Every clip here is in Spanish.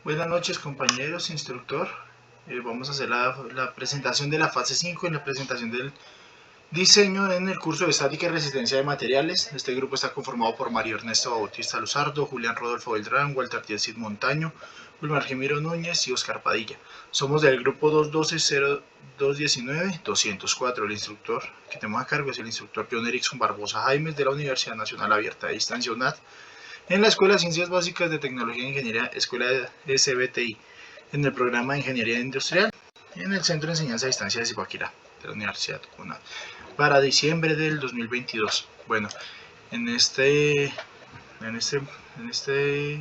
Buenas noches compañeros, instructor. Vamos a hacer la presentación de la fase 5 en la presentación del diseño en el curso de estática y resistencia de materiales. Este grupo está conformado por Mario Ernesto Bautista Luzardo, Julián Rodolfo Beltrán, Walter Díaz Montaño, Wilmar Gemiro Núñez y Oscar Padilla. Somos del grupo 212-0219-204. El instructor que tenemos a cargo es el instructor John Erickson Barbosa Jaimes de la Universidad Nacional Abierta de Distancia UNAD, en la Escuela de Ciencias Básicas de Tecnología e Ingeniería, Escuela de SBTI, en el programa de Ingeniería Industrial, en el Centro de Enseñanza a Distancia de Zipaquirá, de la Universidad UNAD, para diciembre del 2022. Bueno, en esta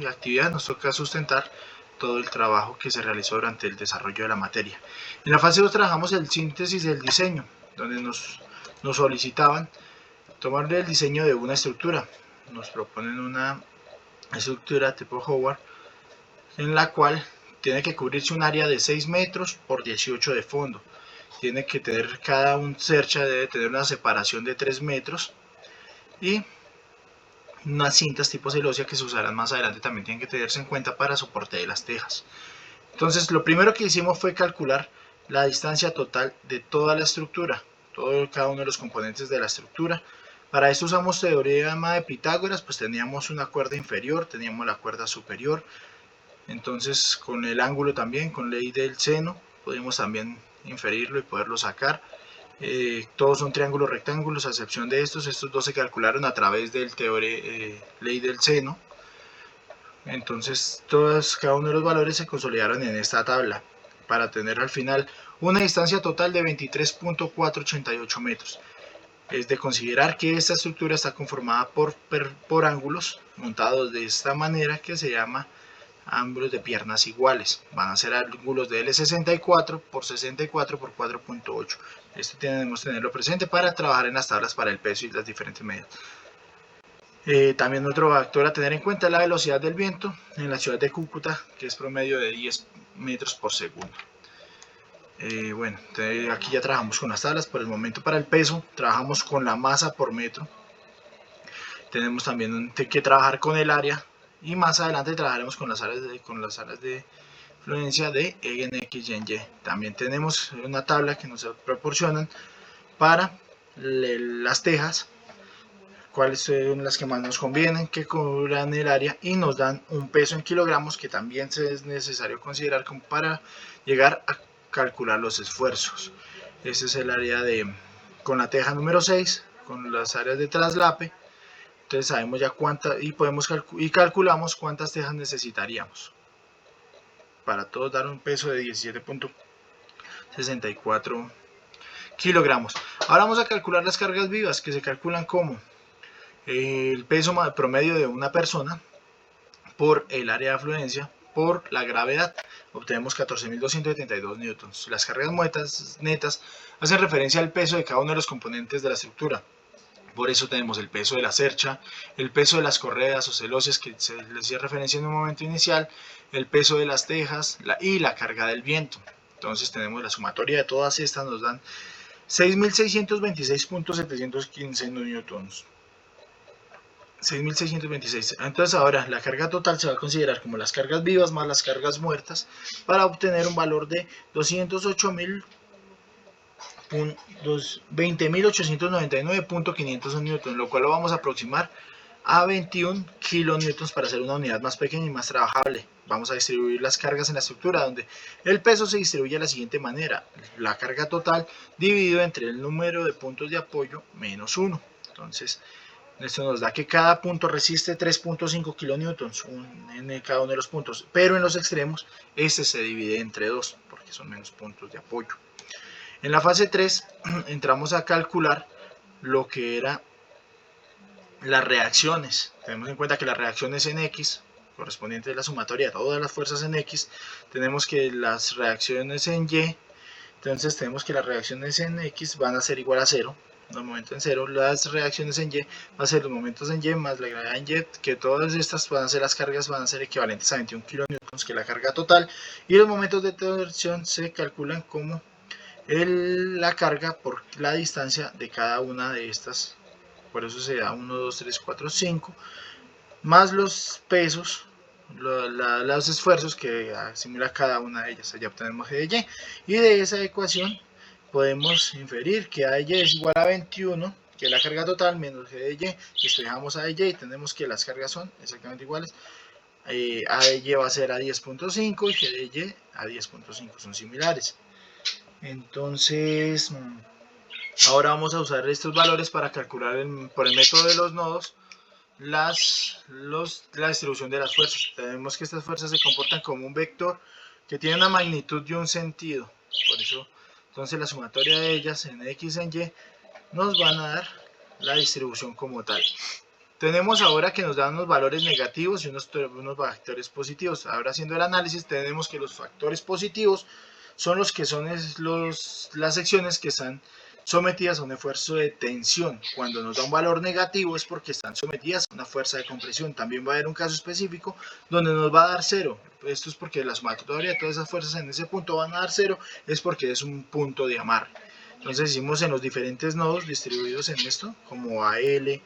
actividad nos toca sustentar todo el trabajo que se realizó durante el desarrollo de la materia. En la fase 2 trabajamos el síntesis del diseño, donde nos solicitaban tomarle el diseño de una estructura. Nos proponen una estructura tipo Howard, en la cual tiene que cubrirse un área de 6 metros por 18 de fondo. Tiene que tener cada un cercha, debe tener una separación de 3 metros y unas cintas tipo celosía que se usarán más adelante también tienen que tenerse en cuenta para soporte de las tejas. Entonces lo primero que hicimos fue calcular la distancia total de toda la estructura, cada uno de los componentes de la estructura. Para esto usamos teorema de Pitágoras, pues teníamos una cuerda inferior, teníamos la cuerda superior. Entonces con el ángulo también, con ley del seno, podemos también inferirlo y poderlo sacar. Todos son triángulos rectángulos, a excepción de estos dos se calcularon a través del ley del seno. Entonces cada uno de los valores se consolidaron en esta tabla para tener al final una distancia total de 23.488 metros. Es de considerar que esta estructura está conformada por ángulos montados de esta manera que se llama ángulos de piernas iguales. Van a ser ángulos de L64 por 64 por 4.8. Esto tenemos que tenerlo presente para trabajar en las tablas para el peso y las diferentes medidas. También otro factor a tener en cuenta es la velocidad del viento en la ciudad de Cúcuta, que es promedio de 10 metros por segundo. Bueno, aquí ya trabajamos con las tablas. Por el momento, para el peso trabajamos con la masa por metro. Tenemos también que trabajar con el área y más adelante trabajaremos con las áreas de fluencia de E en X y en Y. También tenemos una tabla que nos proporcionan para las tejas, cuáles son las que más nos convienen, que cubran el área y nos dan un peso en kilogramos que también es necesario considerar como para llegar a calcular los esfuerzos. Este es el área con la teja número 6, con las áreas de traslape. Entonces sabemos ya y calculamos cuántas tejas necesitaríamos para todos dar un peso de 17.64 kilogramos. Ahora vamos a calcular las cargas vivas, que se calculan como el peso promedio de una persona por el área de afluencia por la gravedad. Obtenemos 14.272 newtons. Las cargas netas hacen referencia al peso de cada uno de los componentes de la estructura. Por eso tenemos el peso de la cercha, el peso de las correas o celosías que se les hacía referencia en un momento inicial, el peso de las tejas y la carga del viento. Entonces tenemos la sumatoria de todas estas, nos dan 6.626.715 newtons. 6.626. Entonces ahora la carga total se va a considerar como las cargas vivas más las cargas muertas para obtener un valor de 20.899.500 newtons, lo cual lo vamos a aproximar a 21 kilonewtons para hacer una unidad más pequeña y más trabajable. Vamos a distribuir las cargas en la estructura, donde el peso se distribuye de la siguiente manera: la carga total dividido entre el número de puntos de apoyo menos 1. Entonces esto nos da que cada punto resiste 3.5 kilonewtons en cada uno de los puntos, pero en los extremos este se divide entre 2 porque son menos puntos de apoyo. En la fase 3 entramos a calcular lo que era las reacciones. Tenemos en cuenta que las reacciones en X, correspondientes a la sumatoria de todas las fuerzas en X, tenemos que las reacciones en Y, entonces tenemos que las reacciones en X van a ser igual a 0, los momentos en 0, las reacciones en Y van a ser los momentos en Y más la gravedad en Y, que todas estas van a ser las cargas, van a ser equivalentes a 21 kilonewtons, que es la carga total, y los momentos de torsión se calculan como la carga por la distancia de cada una de estas. Por eso se da 1, 2, 3, 4, 5 más los pesos los esfuerzos que simula cada una de ellas. Allá obtenemos G de Y, y de esa ecuación podemos inferir que A de Y es igual a 21, que es la carga total, menos G de Y, despejamos A de Y y tenemos que las cargas son exactamente iguales. A de Y va a ser a 10.5 y G de Y a 10.5, son similares. Entonces, ahora vamos a usar estos valores para calcular por el método de los nodos la distribución de las fuerzas. Tenemos que estas fuerzas se comportan como un vector que tiene una magnitud y un sentido. Por eso, entonces la sumatoria de ellas en X en Y nos van a dar la distribución como tal. Tenemos ahora que nos dan unos valores negativos y unos factores positivos. Ahora, haciendo el análisis, tenemos que los factores positivos son los que son las secciones que están sometidas a un esfuerzo de tensión. Cuando nos da un valor negativo es porque están sometidas a una fuerza de compresión. También va a haber un caso específico donde nos va a dar 0. Esto es porque la sumatoria de todas esas fuerzas en ese punto van a dar 0, es porque es un punto de amarre. Entonces hicimos en los diferentes nodos distribuidos en esto, como AL,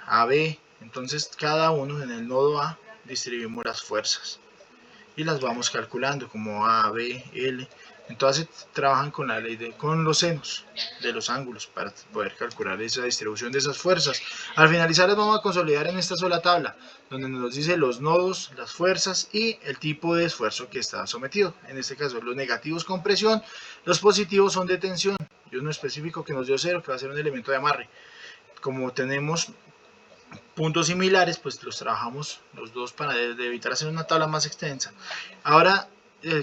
AB, entonces cada uno en el nodo A distribuimos las fuerzas y las vamos calculando como A, B, L. Entonces trabajan con la ley con los senos de los ángulos para poder calcular esa distribución de esas fuerzas. Al finalizar las vamos a consolidar en esta sola tabla, donde nos dice los nodos, las fuerzas y el tipo de esfuerzo que está sometido. En este caso los negativos con presión, los positivos son de tensión y uno específico que nos dio 0, que va a ser un elemento de amarre. Como tenemos puntos similares, pues los trabajamos los dos para evitar hacer una tabla más extensa. Ahora,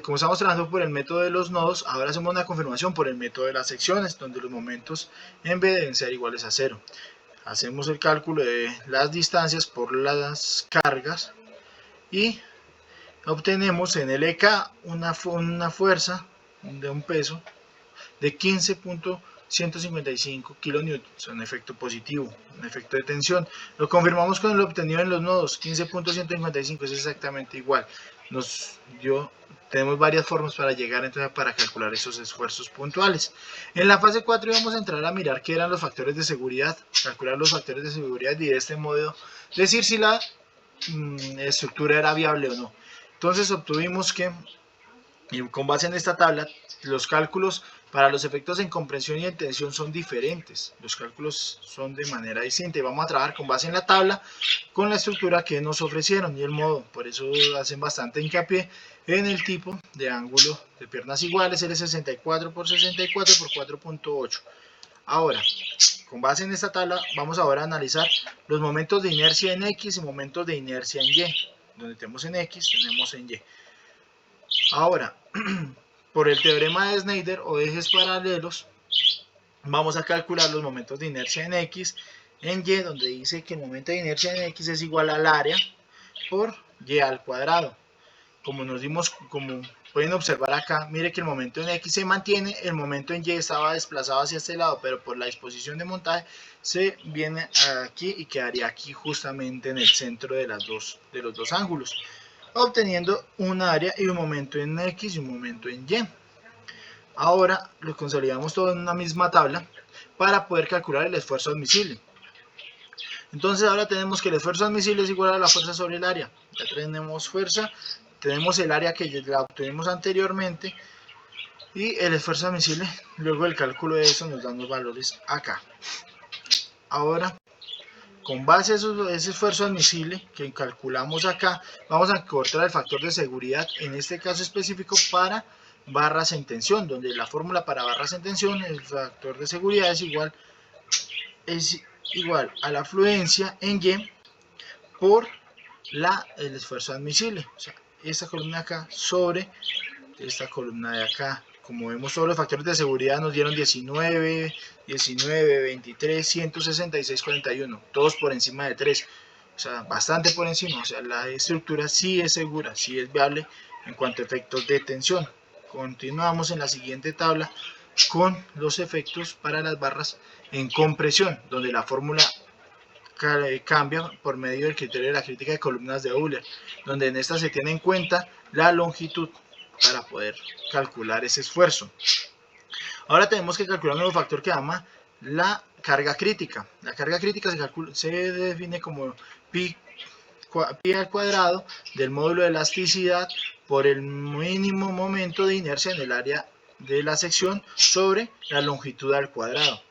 como estamos trabajando por el método de los nodos, ahora hacemos una confirmación por el método de las secciones, donde los momentos en B deben ser iguales a 0. Hacemos el cálculo de las distancias por las cargas y obtenemos en el EK una fuerza de un peso de 15.155 kilonewtons, un efecto positivo, un efecto de tensión. Lo confirmamos con lo obtenido en los nodos, 15.155 es exactamente igual. Tenemos varias formas para llegar entonces para calcular esos esfuerzos puntuales. En la fase 4 íbamos a entrar a mirar qué eran los factores de seguridad, calcular los factores de seguridad y de este modo decir si la estructura era viable o no. Entonces obtuvimos que, y con base en esta tabla, los cálculos para los efectos en compresión y en tensión son diferentes. Los cálculos son de manera distinta y vamos a trabajar con base en la tabla con la estructura que nos ofrecieron y el modo. Por eso hacen bastante hincapié en el tipo de ángulo de piernas iguales, L64 por 64 por 4.8. Ahora, con base en esta tabla, vamos ahora a analizar los momentos de inercia en X y momentos de inercia en Y. Donde tenemos en X, tenemos en Y. Ahora, por el teorema de Schneider o ejes paralelos, vamos a calcular los momentos de inercia en X, en Y, donde dice que el momento de inercia en X es igual al área por Y al cuadrado. Como pueden observar acá, mire que el momento en X se mantiene, el momento en Y estaba desplazado hacia este lado, pero por la disposición de montaje se viene aquí y quedaría aquí justamente en el centro de los dos ángulos, obteniendo un área y un momento en X y un momento en Y. Ahora lo consolidamos todo en una misma tabla para poder calcular el esfuerzo admisible. Entonces ahora tenemos que el esfuerzo admisible es igual a la fuerza sobre el área. Ya tenemos fuerza, tenemos el área que la obtuvimos anteriormente y el esfuerzo admisible, luego del cálculo de eso nos dan los valores acá. Ahora, con base a ese esfuerzo admisible que calculamos acá, vamos a encontrar el factor de seguridad, en este caso específico para barras en tensión, donde la fórmula para barras en tensión, el factor de seguridad es igual a la afluencia en Y por el esfuerzo admisible. O sea, esta columna de acá sobre esta columna de acá. Como vemos, todos los factores de seguridad nos dieron 19, 23, 166, 41. Todos por encima de 3. O sea, bastante por encima. O sea, la estructura sí es segura, sí es viable en cuanto a efectos de tensión. Continuamos en la siguiente tabla con los efectos para las barras en compresión, donde la fórmula cambia por medio del criterio de la crítica de columnas de Euler, donde en esta se tiene en cuenta la longitud para poder calcular ese esfuerzo. Ahora tenemos que calcular un nuevo factor que llama la carga crítica. La carga crítica se define como pi pi al cuadrado del módulo de elasticidad por el mínimo momento de inercia en el área de la sección sobre la longitud al cuadrado.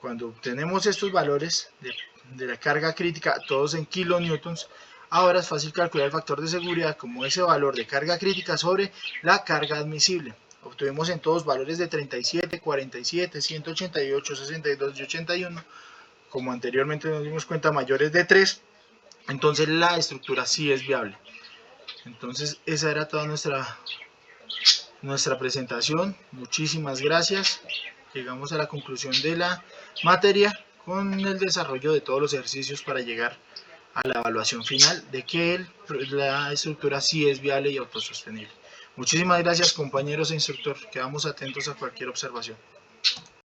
Cuando obtenemos estos valores de la carga crítica, todos en kilonewtons, ahora es fácil calcular el factor de seguridad como ese valor de carga crítica sobre la carga admisible. Obtuvimos en todos valores de 37, 47, 188, 62 y 81. Como anteriormente nos dimos cuenta, mayores de 3, entonces la estructura sí es viable. Entonces esa era toda nuestra presentación. Muchísimas gracias. Llegamos a la conclusión de la materia con el desarrollo de todos los ejercicios para llegar a la evaluación final de que la estructura sí es viable y autosostenible. Muchísimas gracias, compañeros e instructor. Quedamos atentos a cualquier observación.